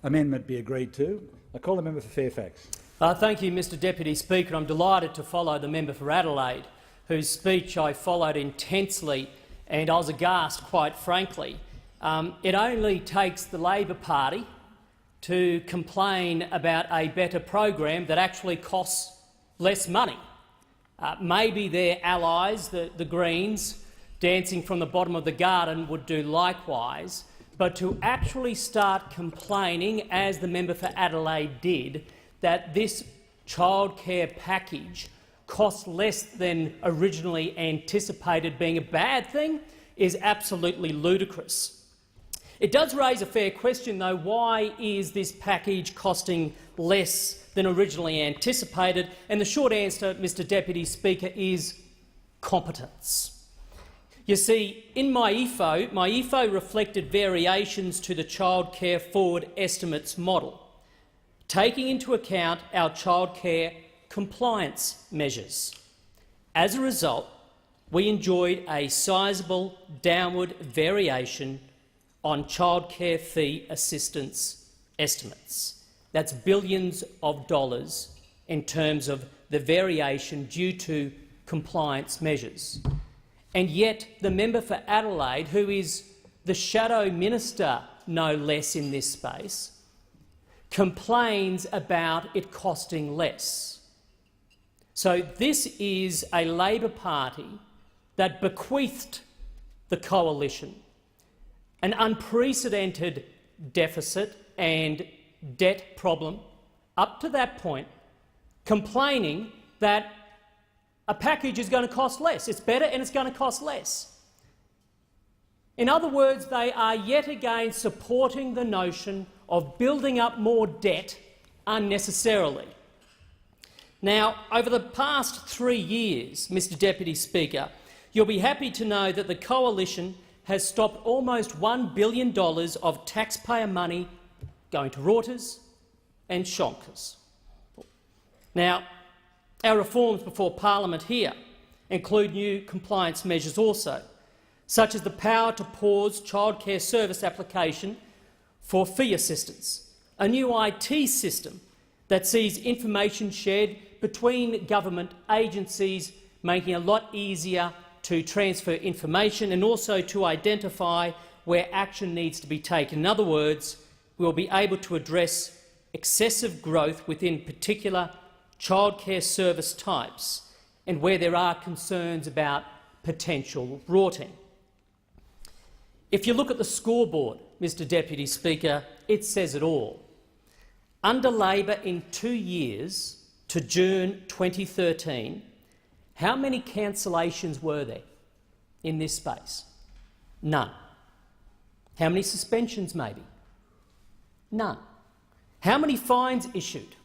amendment be agreed to. I call the member for Fairfax. Thank you, Mr Deputy Speaker. I'm delighted to follow the member for Adelaide, whose speech I followed intensely, and I was aghast, quite frankly. It only takes the Labor Party to complain about a better program that actually costs less money. Maybe their allies, the Greens, dancing from the bottom of the garden, would do likewise, but to actually start complaining, as the member for Adelaide did, that this childcare package costs less than originally anticipated being a bad thing is absolutely ludicrous. It does raise a fair question, though. Why is this package costing less than originally anticipated? And the short answer, Mr Deputy Speaker, is competence. You see, in my EFO reflected variations to the childcare forward estimates model, taking into account our childcare compliance measures. As a result, we enjoyed a sizable downward variation on childcare fee assistance estimates. That's billions of dollars in terms of the variation due to compliance measures. And yet the member for Adelaide, who is the shadow minister no less in this space, complains about it costing less. So this is a Labor Party that bequeathed the coalition an unprecedented deficit and debt problem up to that point, complaining that a package is going to cost less. It's better and it's going to cost less. In other words, they are yet again supporting the notion of building up more debt unnecessarily. Now, over the past 3 years, Mr Deputy Speaker, you'll be happy to know that the coalition has stopped almost $1 billion of taxpayer money going to Reuters and Shonkers. Now, our reforms before Parliament here include new compliance measures also, such as the power to pause childcare service application for fee assistance, a new IT system that sees information shared between government agencies, making it a lot easier to transfer information and also to identify where action needs to be taken. In other words, we will be able to address excessive growth within particular childcare service types and where there are concerns about potential rorting. If you look at the scoreboard, Mr Deputy Speaker, it says it all. Under Labor in 2 years to June 2013, how many cancellations were there in this space? None. How many suspensions, maybe? None. How many fines issued?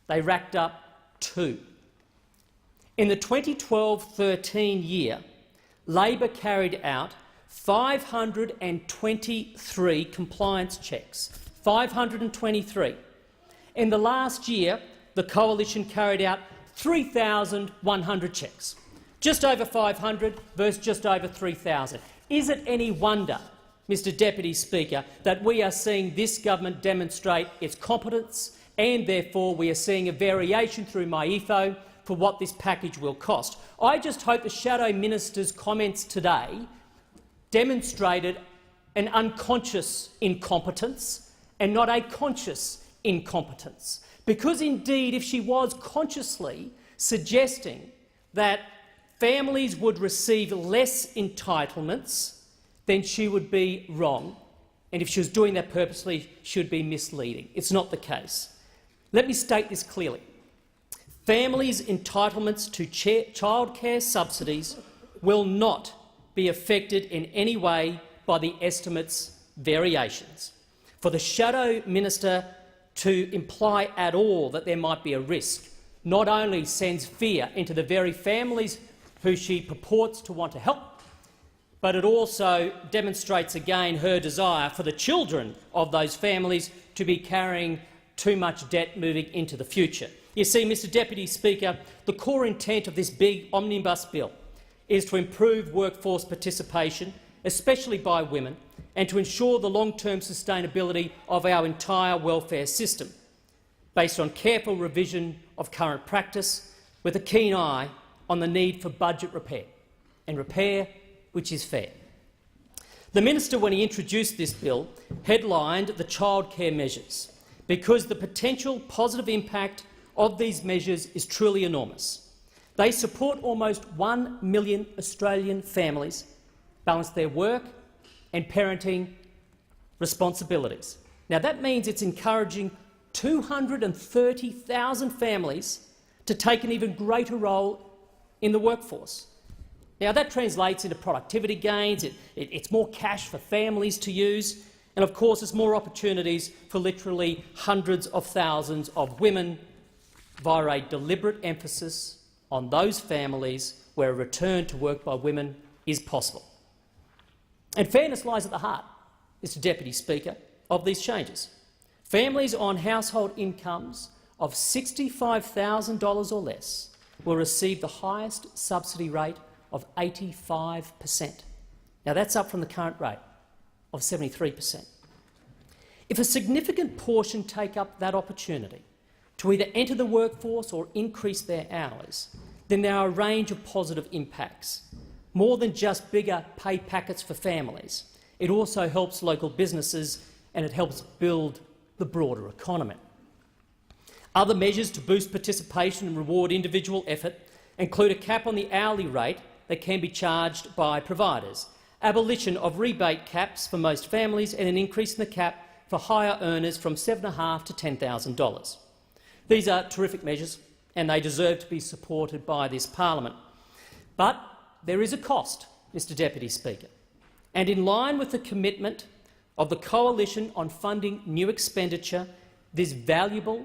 They racked up 2. In the 2012-13 year, Labor carried out 523 compliance checks. 523. In the last year, the coalition carried out 3,100 checks, just over 500 versus just over 3,000. Is it any wonder, Mr Deputy Speaker, that we are seeing this government demonstrate its competence and therefore we are seeing a variation through my EFO for what this package will cost? I just hope the Shadow Minister's comments today demonstrated an unconscious incompetence and not a conscious incompetence. Because indeed, if she was consciously suggesting that families would receive less entitlements, then she would be wrong. And if she was doing that purposely, she would be misleading. It's not the case. Let me state this clearly. Families' entitlements to childcare subsidies will not be affected in any way by the estimates' variations. For the Shadow Minister to imply at all that there might be a risk not only sends fear into the very families who she purports to want to help, but it also demonstrates again her desire for the children of those families to be carrying too much debt moving into the future. You see, Mr Deputy Speaker, the core intent of this big Omnibus bill is to improve workforce participation, especially by women, and to ensure the long-term sustainability of our entire welfare system, based on careful revision of current practice, with a keen eye on the need for budget repair, and repair which is fair. The minister, when he introduced this bill, headlined the childcare measures because the potential positive impact of these measures is truly enormous. They support almost 1 million Australian families balance their work and parenting responsibilities. Now, that means it's encouraging 230,000 families to take an even greater role in the workforce. Now, that translates into productivity gains, it's more cash for families to use, and of course it's more opportunities for literally hundreds of thousands of women via a deliberate emphasis on those families where a return to work by women is possible. And fairness lies at the heart, Mr Deputy Speaker, of these changes. Families on household incomes of $65,000 or less will receive the highest subsidy rate of 85%. Now, that's up from the current rate of 73%. If a significant portion take up that opportunity to either enter the workforce or increase their hours, then there are a range of positive impacts. More than just bigger pay packets for families, it also helps local businesses and it helps build the broader economy. Other measures to boost participation and reward individual effort include a cap on the hourly rate that can be charged by providers, abolition of rebate caps for most families and an increase in the cap for higher earners from $7,500 to $10,000. These are terrific measures and they deserve to be supported by this parliament. But there is a cost, Mr Deputy Speaker, and in line with the commitment of the Coalition on funding new expenditure, this valuable,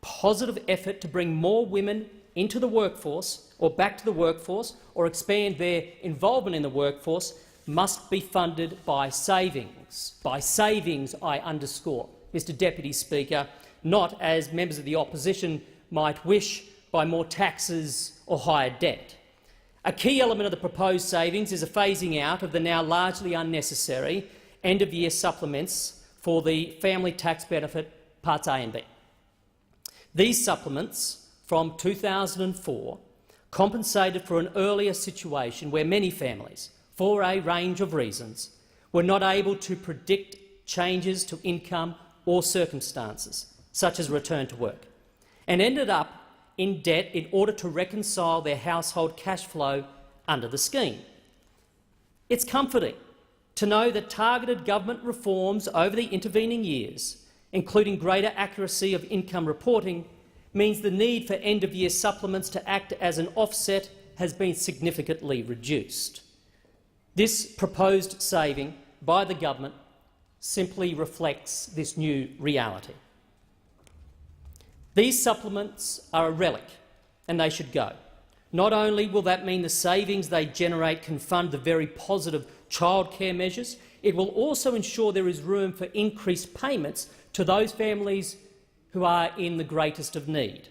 positive effort to bring more women into the workforce or back to the workforce or expand their involvement in the workforce must be funded by savings. By savings, I underscore, Mr Deputy Speaker, not, as members of the opposition might wish, by more taxes or higher debt. A key element of the proposed savings is a phasing out of the now largely unnecessary end-of-year supplements for the family tax benefit Parts A and B. These supplements from 2004 compensated for an earlier situation where many families, for a range of reasons, were not able to predict changes to income or circumstances, such as return to work, and ended up in debt in order to reconcile their household cash flow under the scheme. It's comforting to know that targeted government reforms over the intervening years, including greater accuracy of income reporting, means the need for end-of-year supplements to act as an offset has been significantly reduced. This proposed saving by the government simply reflects this new reality. These supplements are a relic and they should go. Not only will that mean the savings they generate can fund the very positive childcare measures, it will also ensure there is room for increased payments to those families who are in the greatest of need.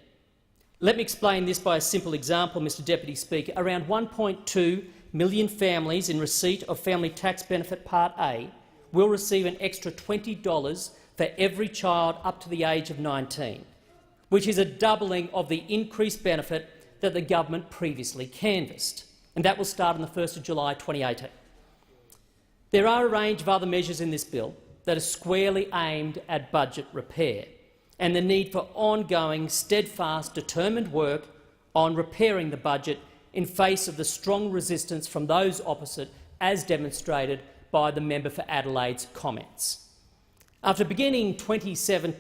Let me explain this by a simple example, Mr Deputy Speaker. Around 1.2 million families in receipt of Family Tax Benefit Part A will receive an extra $20 for every child up to the age of 19, which is a doubling of the increased benefit that the government previously canvassed, and that will start on the 1st of July 2018. There are a range of other measures in this bill that are squarely aimed at budget repair and the need for ongoing, steadfast, determined work on repairing the budget in face of the strong resistance from those opposite, as demonstrated by the member for Adelaide's comments. After beginning 2007,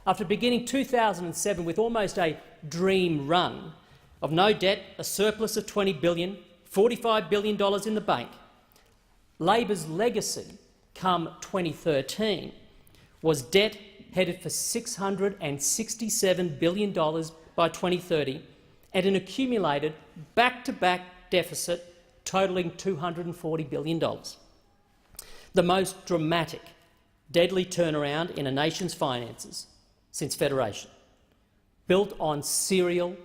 after beginning 2007 with almost a dream run of no debt, a surplus of $20 billion, $45 billion in the bank, Labor's legacy come 2013 was debt headed for $667 billion by 2030 and an accumulated back-to-back deficit totalling $240 billion. The most dramatic, deadly turnaround in a nation's finances since Federation, built on serial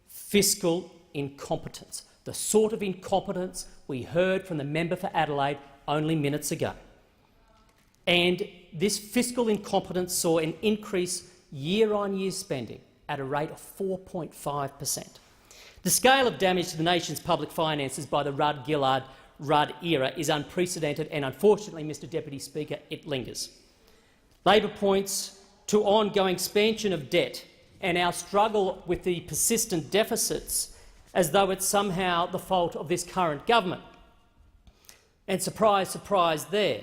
fiscal incompetence, the the sort of incompetence we heard from the member for Adelaide only minutes ago. And this fiscal incompetence saw an increase year-on-year spending at a rate of 4.5%. The scale of damage to the nation's public finances by the Rudd-Gillard-Rudd era is unprecedented, and unfortunately, Mr Deputy Speaker, it lingers. Labor points to ongoing expansion of debt and our struggle with the persistent deficits as though it's somehow the fault of this current government. And surprise, surprise there.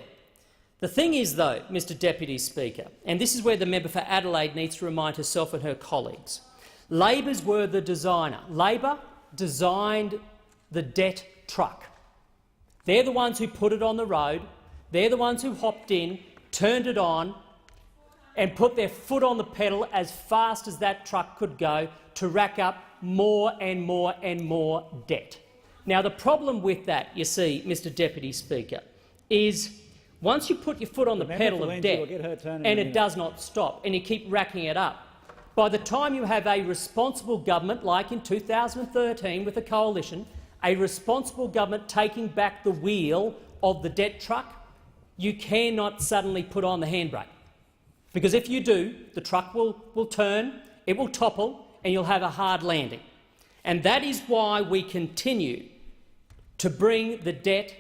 The thing is, though, Mr Deputy Speaker, and this is where the member for Adelaide needs to remind herself and her colleagues, Labor's were the designer. Labor designed the debt truck. They're the ones who put it on the road. They're the ones who hopped in, turned it on and put their foot on the pedal as fast as that truck could go to rack up more and more and more debt. Now, the problem with that, you see, Mr Deputy Speaker, is once you put your foot on the pedal of debt and it does not stop and you keep racking it up, by the time you have a responsible government, like in 2013 with the coalition, a responsible government taking back the wheel of the debt truck, you cannot suddenly put on the handbrake. Because if you do, the truck will turn, it will topple, and you'll have a hard landing. And that is why we continue to bring the debt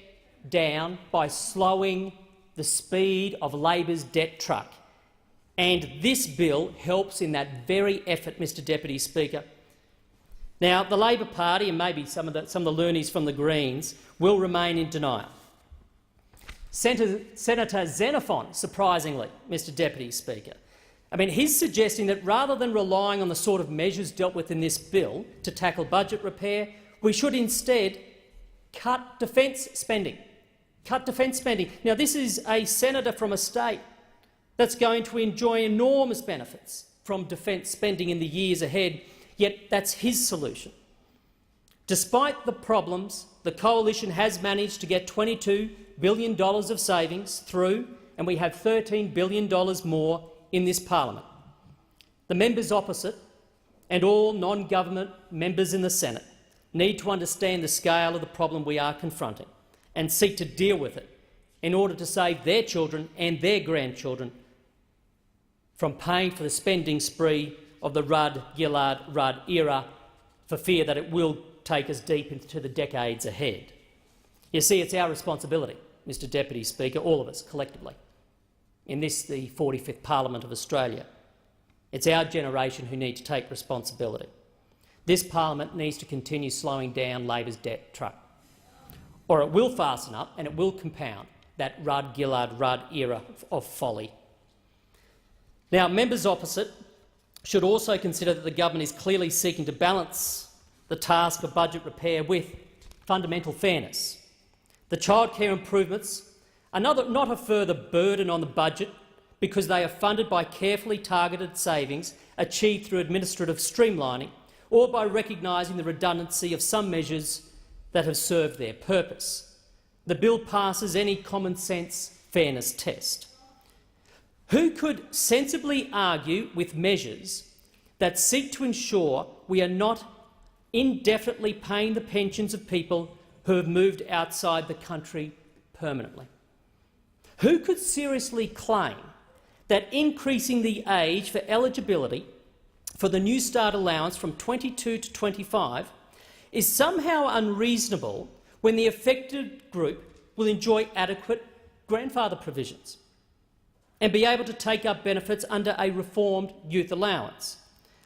down by slowing the speed of Labor's debt truck. And this bill helps in that very effort, Mr Deputy Speaker. Now, the Labor Party, and maybe some of the loonies from the Greens, will remain in denial. Senator Xenophon, surprisingly, Mr Deputy Speaker, he's suggesting that rather than relying on the sort of measures dealt with in this bill to tackle budget repair, we should instead cut defence spending. Cut defence spending. Now, this is a senator from a state that's going to enjoy enormous benefits from defence spending in the years ahead, yet that's his solution. Despite the problems, the coalition has managed to get $22 billion of savings through, and we have $13 billion more in this parliament. The members opposite and all non-government members in the Senate need to understand the scale of the problem we are confronting and seek to deal with it in order to save their children and their grandchildren from paying for the spending spree of the Rudd-Gillard-Rudd era, for fear that it will take us deep into the decades ahead. You see, it's our responsibility, Mr Deputy Speaker, all of us collectively, in this, the 45th Parliament of Australia. It's our generation who need to take responsibility. This parliament needs to continue slowing down Labor's debt truck, or it will fasten up and it will compound that Rudd-Gillard-Rudd era of folly. Now, members opposite should also consider that the government is clearly seeking to balance the task of budget repair with fundamental fairness. The childcare improvements are not a further burden on the budget because they are funded by carefully targeted savings achieved through administrative streamlining or by recognising the redundancy of some measures that have served their purpose. The bill passes any common-sense fairness test. Who could sensibly argue with measures that seek to ensure we are not indefinitely paying the pensions of people who have moved outside the country permanently? Who could seriously claim that increasing the age for eligibility for the New Start allowance from 22 to 25 is somehow unreasonable when the affected group will enjoy adequate grandfather provisions and be able to take up benefits under a reformed youth allowance?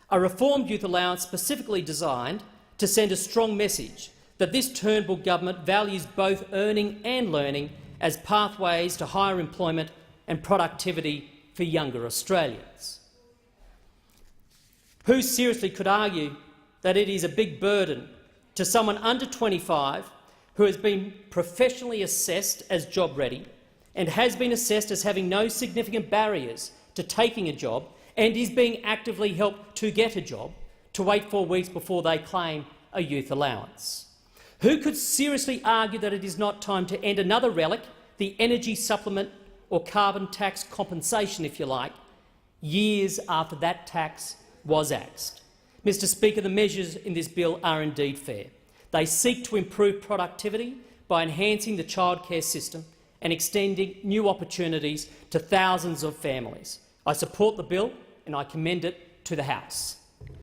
A reformed youth allowance specifically designed to send a strong message that this Turnbull government values both earning and learning as pathways to higher employment and productivity for younger Australians. Who seriously could argue that it is a big burden to someone under 25 who has been professionally assessed as job-ready and has been assessed as having no significant barriers to taking a job and is being actively helped to get a job, to wait 4 weeks before they claim a youth allowance? Who could seriously argue that it is not time to end another relic, the energy supplement or carbon tax compensation, if you like, years after that tax was axed? Mr Speaker, the measures in this bill are indeed fair. They seek to improve productivity by enhancing the childcare system and extending new opportunities to thousands of families. I support the bill and I commend it to the House.